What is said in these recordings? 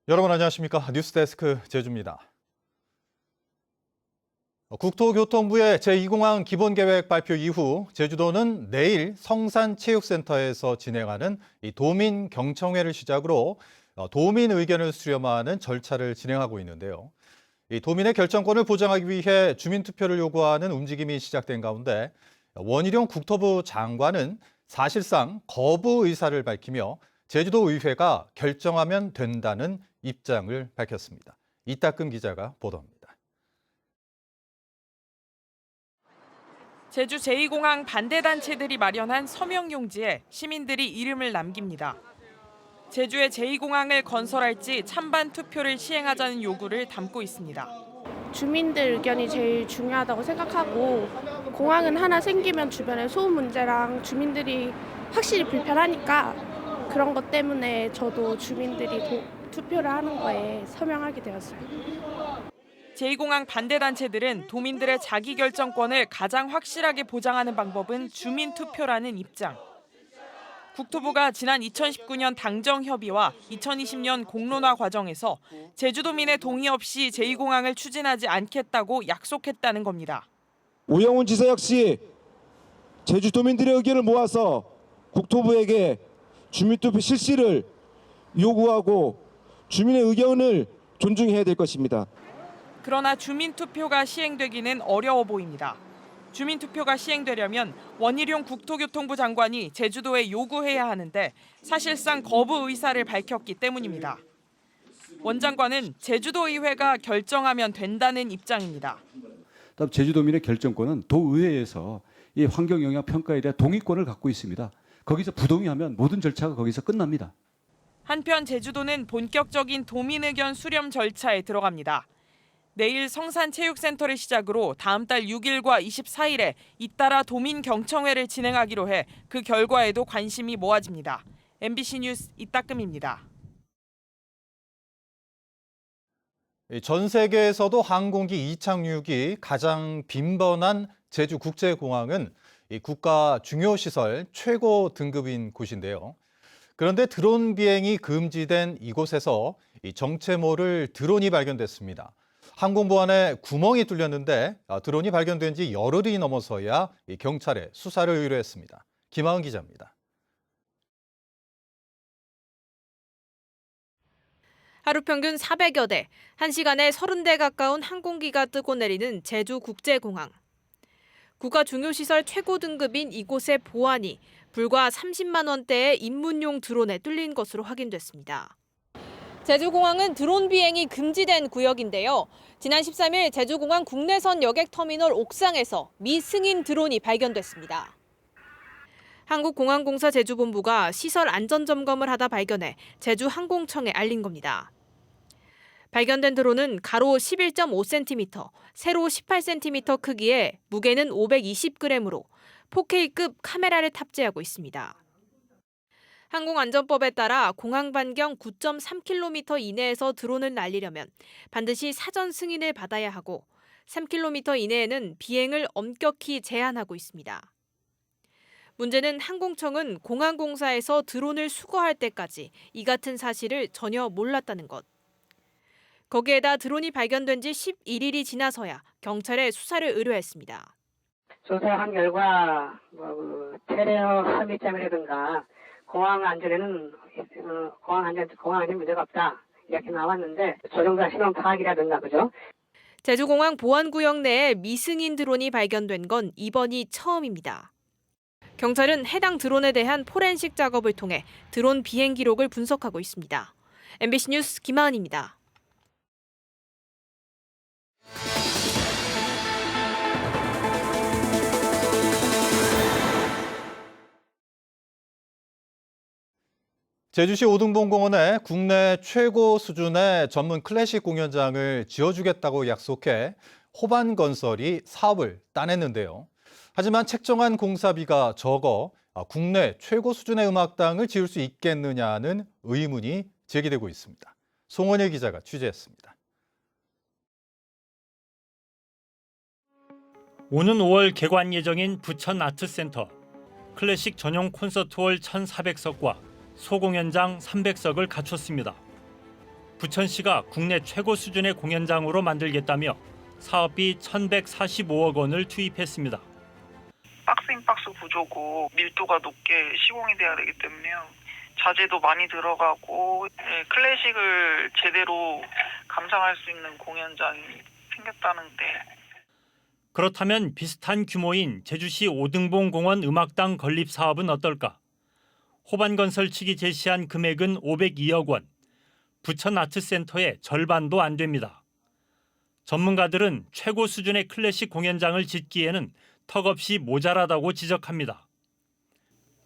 여러분 안녕하십니까? 뉴스데스크 제주입니다. 국토교통부의 제2공항 기본계획 발표 이후 제주도는 내일 성산체육센터에서 진행하는 이 도민경청회를 시작으로 도민 의견을 수렴하는 절차를 진행하고 있는데요. 이 도민의 결정권을 보장하기 위해 주민투표를 요구하는 움직임이 시작된 가운데 원희룡 국토부 장관은 사실상 거부 의사를 밝히며 제주도 의회가 결정하면 된다는 입장을 밝혔습니다. 이따금 기자가 보도합니다. 제주 제2공항 반대단체들이 마련한 서명용지에 시민들이 이름을 남깁니다. 제주의 제2공항을 건설할지 찬반 투표를 시행하자는 요구를 담고 있습니다. 주민들 의견이 제일 중요하다고 생각하고 공항은 하나 생기면 주변에 소음 문제랑 주민들이 확실히 불편하니까 그런 것 때문에 저도 주민들이 투표를 하는 거에 서명하게 되었어요. 제2공항 반대단체들은 도민들의 자기결정권을 가장 확실하게 보장하는 방법은 주민투표라는 입장. 국토부가 지난 2019년 당정협의와 2020년 공론화 과정에서 제주도민의 동의 없이 제2공항을 추진하지 않겠다고 약속했다는 겁니다. 우영훈 지사 역시 제주도민들의 의견을 모아서 국토부에게 주민투표 실시를 요구하고 주민의 의견을 존중해야 될 것입니다. 그러나 주민투표가 시행되기는 어려워 보입니다. 주민투표가 시행되려면 원희룡 국토교통부 장관이 제주도에 요구해야 하는데 사실상 거부 의사를 밝혔기 때문입니다. 원 장관은 제주도의회가 결정하면 된다는 입장입니다. 다음 제주도민의 결정권은 도의회에서 이 환경영향평가에 대한 동의권을 갖고 있습니다. 거기서 부동의하면 모든 절차가 거기서 끝납니다. 한편 제주도는 본격적인 도민 의견 수렴 절차에 들어갑니다. 내일 성산체육센터를 시작으로 다음 달 6일과 24일에 잇따라 도민경청회를 진행하기로 해 그 결과에도 관심이 모아집니다. MBC 뉴스 이따금입니다. 전 세계에서도 항공기 이착륙이 가장 빈번한 제주국제공항은 이 국가 중요시설 최고 등급인 곳인데요. 그런데 드론 비행이 금지된 이곳에서 이 정체 모를 드론이 발견됐습니다. 항공보안에 구멍이 뚫렸는데 드론이 발견된 지 열흘이 넘어서야 경찰에 수사를 의뢰했습니다. 김하은 기자입니다. 하루 평균 400여 대, 1시간에 30대 가까운 항공기가 뜨고 내리는 제주국제공항. 국가 중요시설 최고 등급인 이곳의 보안이 불과 30만 원대의 입문용 드론에 뚫린 것으로 확인됐습니다. 제주공항은 드론 비행이 금지된 구역인데요. 지난 13일 제주공항 국내선 여객터미널 옥상에서 미승인 드론이 발견됐습니다. 한국공항공사 제주본부가 시설 안전점검을 하다 발견해 제주항공청에 알린 겁니다. 발견된 드론은 가로 11.5cm, 세로 18cm 크기에 무게는 520g으로 4K급 카메라를 탑재하고 있습니다. 항공안전법에 따라 공항 반경 9.3km 이내에서 드론을 날리려면 반드시 사전 승인을 받아야 하고 3km 이내에는 비행을 엄격히 제한하고 있습니다. 문제는 항공청은 공항공사에서 드론을 수거할 때까지 이 같은 사실을 전혀 몰랐다는 것. 거기에다 드론이 발견된 지 11일이 지나서야 경찰에 수사를 의뢰했습니다. 조사한 결과 테레어 합의점이라든가 공항 안전에는 문제가 없다 이렇게 나왔는데 조종사 신원 파악이라든가 그죠? 제주공항 보안구역 내에 미승인 드론이 발견된 건 이번이 처음입니다. 경찰은 해당 드론에 대한 포렌식 작업을 통해 드론 비행 기록을 분석하고 있습니다. MBC 뉴스 김하은입니다. 제주시 오등봉공원에 국내 최고 수준의 전문 클래식 공연장을 지어주겠다고 약속해 호반건설이 사업을 따냈는데요. 하지만 책정한 공사비가 적어 국내 최고 수준의 음악당을 지을 수 있겠느냐는 의문이 제기되고 있습니다. 송원일 기자가 취재했습니다. 오는 5월 개관 예정인 부천 아트센터. 클래식 전용 콘서트홀 1,400석과 소공연장 300석을 갖췄습니다. 부천시가 국내 최고 수준의 공연장으로 만들겠다며 사업비 1,145억 원을 투입했습니다. 박스인 박스 구조고 밀도가 높게 시공이 돼야 되기 때문에요. 자재도 많이 들어가고 클래식을 제대로 감상할 수 있는 공연장이 생겼다는데 그렇다면 비슷한 규모인 제주시 오등봉 공원 음악당 건립 사업은 어떨까? 호반건설 측이 제시한 금액은 502억 원, 부천 아트센터의 절반도 안 됩니다. 전문가들은 최고 수준의 클래식 공연장을 짓기에는 턱없이 모자라다고 지적합니다.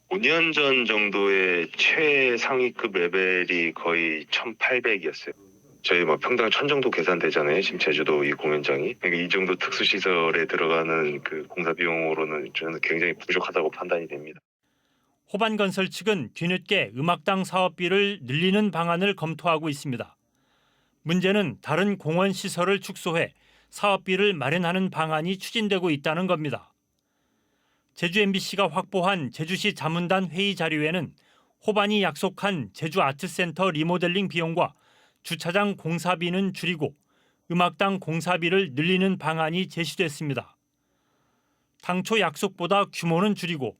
5년 전 정도의 최상위급 레벨이 거의 1,800이었어요. 저희 평당 1,000 정도 계산되잖아요. 지금 제주도 이 공연장이. 그러니까 이 정도 특수시설에 들어가는 그 공사 비용으로는 저는 굉장히 부족하다고 판단이 됩니다. 호반건설 측은 뒤늦게 음악당 사업비를 늘리는 방안을 검토하고 있습니다. 문제는 다른 공원 시설을 축소해 사업비를 마련하는 방안이 추진되고 있다는 겁니다. 제주 MBC가 확보한 제주시 자문단 회의 자료에는 호반이 약속한 제주 아트센터 리모델링 비용과 주차장 공사비는 줄이고 음악당 공사비를 늘리는 방안이 제시됐습니다. 당초 약속보다 규모는 줄이고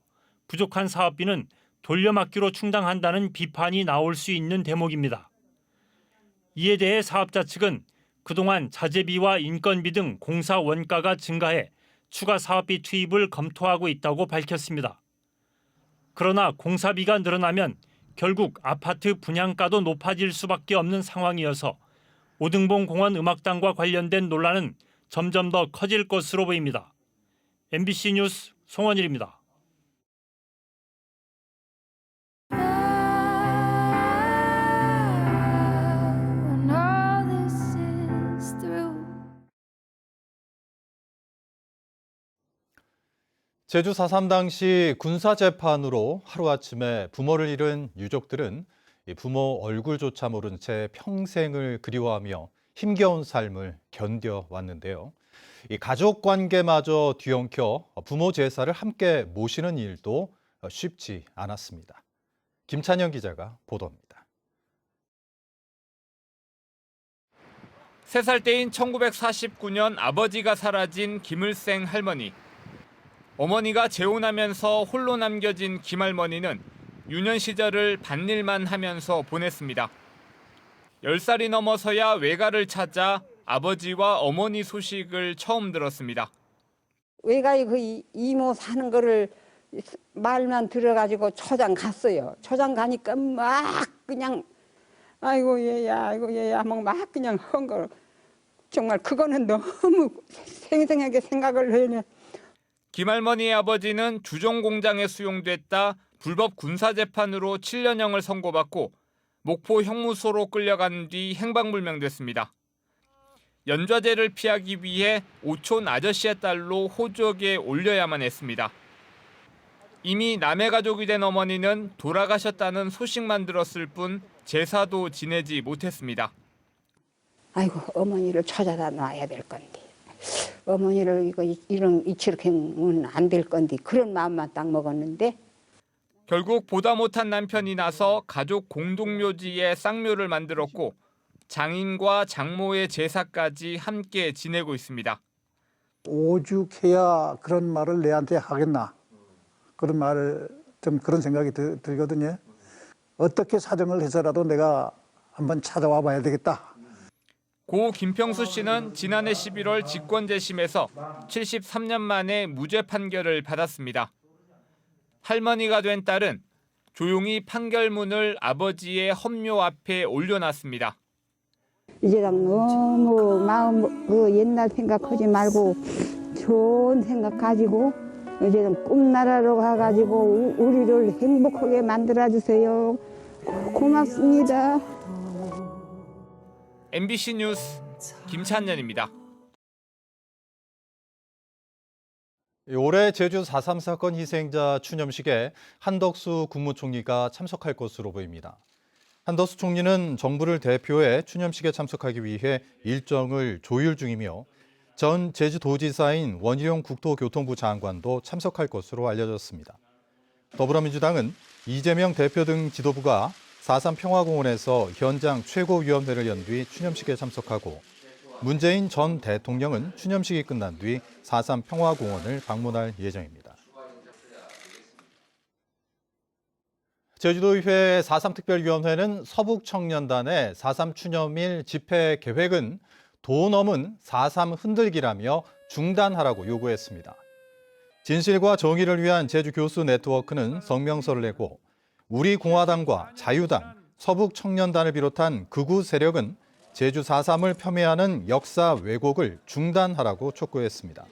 부족한 사업비는 돌려막기로 충당한다는 비판이 나올 수 있는 대목입니다. 이에 대해 사업자 측은 그동안 자재비와 인건비 등 공사 원가가 증가해 추가 사업비 투입을 검토하고 있다고 밝혔습니다. 그러나 공사비가 늘어나면 결국 아파트 분양가도 높아질 수밖에 없는 상황이어서 오등봉 공원 음악당과 관련된 논란은 점점 더 커질 것으로 보입니다. MBC 뉴스 송원일입니다. 제주 4.3 당시 군사재판으로 하루아침에 부모를 잃은 유족들은 부모 얼굴조차 모른 채 평생을 그리워하며 힘겨운 삶을 견뎌왔는데요. 이 가족 관계마저 뒤엉켜 부모 제사를 함께 모시는 일도 쉽지 않았습니다. 김찬영 기자가 보도합니다. 3살 때인 1949년 아버지가 사라진 김을생 할머니. 어머니가 재혼하면서 홀로 남겨진 김할머니는 유년 시절을 밭일만 하면서 보냈습니다. 10살이 넘어서야 외가를 찾아 아버지와 어머니 소식을 처음 들었습니다. 외가에 그 이모 사는 거를 말만 들어가지고 초장 갔어요. 초장 가니까 막 그냥 아이고 얘야 막 그냥 한 거 정말 그거는 너무 생생하게 생각을 해요. 김할머니의 아버지는 주종 공장에 수용됐다 불법 군사재판으로 7년형을 선고받고 목포 형무소로 끌려간 뒤 행방불명됐습니다. 연좌제를 피하기 위해 오촌 아저씨의 딸로 호적에 올려야만 했습니다. 이미 남의 가족이 된 어머니는 돌아가셨다는 소식만 들었을 뿐 제사도 지내지 못했습니다. 아이고 어머니를 찾아다 놔야 될 건데. 어머니를 이런 이렇게 하면 안 될 건데 그런 마음만 딱 먹었는데 결국 보다 못한 남편이 나서 가족 공동묘지에 쌍묘를 만들었고 장인과 장모의 제사까지 함께 지내고 있습니다. 오죽해야 그런 말을 내한테 하겠나 그런 말을 좀 그런 생각이 들거든요. 어떻게 사정을 해서라도 내가 한번 찾아와 봐야 되겠다. 고 김평수 씨는 지난해 11월 직권재심에서 73년 만에 무죄 판결을 받았습니다. 할머니가 된 딸은 조용히 판결문을 아버지의 헌묘 앞에 올려놨습니다. 이제 너무 마음 옛날 생각하지 말고 좋은 생각 가지고 이제 꿈나라로 가가지고 우리를 행복하게 만들어주세요. 고맙습니다. MBC 뉴스 김찬년입니다. 올해 제주 4.3 사건 희생자 추념식에 한덕수 국무총리가 참석할 것으로 보입니다. 한덕수 총리는 정부를 대표해 추념식에 참석하기 위해 일정을 조율 중이며 전 제주도지사인 원희룡 국토교통부 장관도 참석할 것으로 알려졌습니다. 더불어민주당은 이재명 대표 등 지도부가 4.3 평화공원에서 현장 최고위원회를 연 뒤 추념식에 참석하고 문재인 전 대통령은 추념식이 끝난 뒤 4.3 평화공원을 방문할 예정입니다. 제주도의회 4.3 특별위원회는 서북청년단의 4.3 추념일 집회 계획은 도 넘은 4.3 흔들기라며 중단하라고 요구했습니다. 진실과 정의를 위한 제주 교수 네트워크는 성명서를 내고 우리공화당과 자유당, 서북청년단을 비롯한 극우 세력은 제주 4.3을 폄훼하는 역사 왜곡을 중단하라고 촉구했습니다.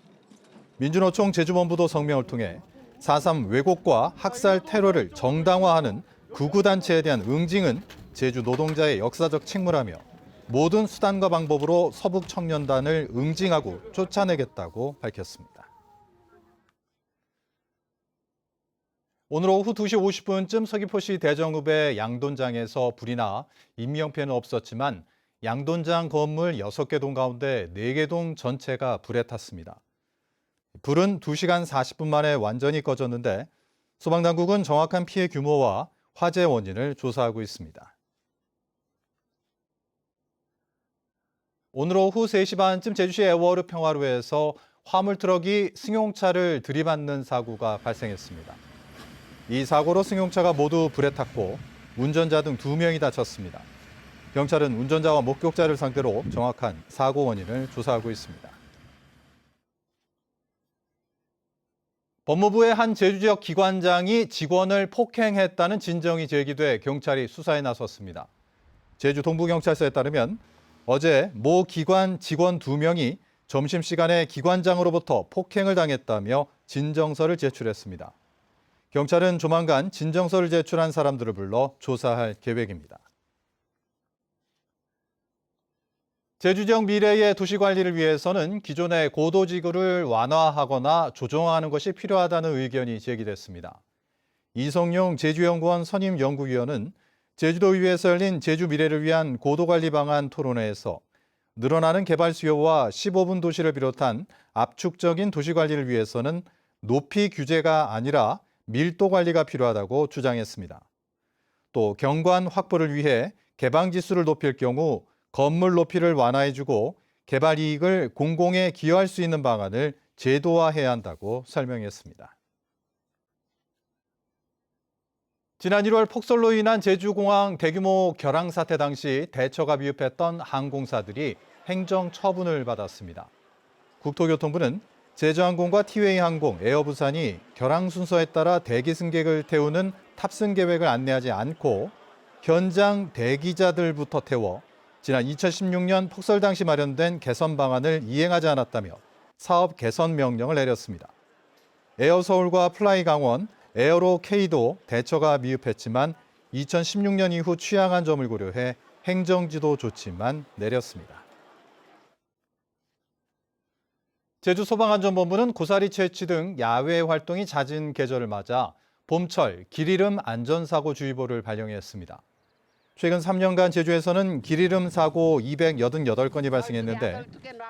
민주노총 제주본부도 성명을 통해 4.3 왜곡과 학살 테러를 정당화하는 극우단체에 대한 응징은 제주 노동자의 역사적 책무라며 모든 수단과 방법으로 서북청년단을 응징하고 쫓아내겠다고 밝혔습니다. 오늘 오후 2시 50분쯤 서귀포시 대정읍의 양돈장에서 불이 나 인명피해는 없었지만 양돈장 건물 6개 동 가운데 4개 동 전체가 불에 탔습니다. 불은 2시간 40분 만에 완전히 꺼졌는데 소방당국은 정확한 피해 규모와 화재 원인을 조사하고 있습니다. 오늘 오후 3시 반쯤 제주시 애월읍 평화로에서 화물트럭이 승용차를 들이받는 사고가 발생했습니다. 이 사고로 승용차가 모두 불에 탔고 운전자 등 2명이 다쳤습니다. 경찰은 운전자와 목격자를 상대로 정확한 사고 원인을 조사하고 있습니다. 법무부의 한 제주 지역 기관장이 직원을 폭행했다는 진정이 제기돼 경찰이 수사에 나섰습니다. 제주 동부경찰서에 따르면 어제 모 기관 직원 2명이 점심시간에 기관장으로부터 폭행을 당했다며 진정서를 제출했습니다. 경찰은 조만간 진정서를 제출한 사람들을 불러 조사할 계획입니다. 제주 지역 미래의 도시 관리를 위해서는 기존의 고도지구를 완화하거나 조정하는 것이 필요하다는 의견이 제기됐습니다. 이성용 제주연구원 선임연구위원은 제주도의회에서 열린 제주 미래를 위한 고도관리 방안 토론회에서 늘어나는 개발 수요와 15분 도시를 비롯한 압축적인 도시 관리를 위해서는 높이 규제가 아니라 밀도 관리가 필요하다고 주장했습니다. 또 경관 확보를 위해 개방 지수를 높일 경우 건물 높이를 완화해주고 개발 이익을 공공에 기여할 수 있는 방안을 제도화해야 한다고 설명했습니다. 지난 1월 폭설로 인한 제주공항 대규모 결항 사태 당시 대처가 미흡했던 항공사들이 행정 처분을 받았습니다. 국토교통부는 제주항공과 티웨이항공, 에어부산이 결항 순서에 따라 대기 승객을 태우는 탑승 계획을 안내하지 않고 현장 대기자들부터 태워 지난 2016년 폭설 당시 마련된 개선 방안을 이행하지 않았다며 사업 개선 명령을 내렸습니다. 에어서울과 플라이강원, 에어로K도 대처가 미흡했지만 2016년 이후 취약한 점을 고려해 행정지도 조치만 내렸습니다. 제주소방안전본부는 고사리 채취 등 야외 활동이 잦은 계절을 맞아 봄철 길이름 안전사고주의보를 발령했습니다. 최근 3년간 제주에서는 길이름 사고 288건이 발생했는데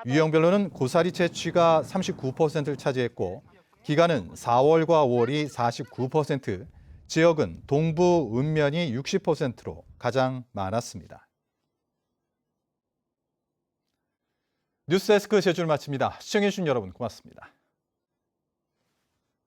유형별로는 고사리 채취가 39%를 차지했고 기간은 4월과 5월이 49%, 지역은 동부, 읍면이 60%로 가장 많았습니다. 뉴스데스크 제주를 마칩니다. 시청해주신 여러분 고맙습니다.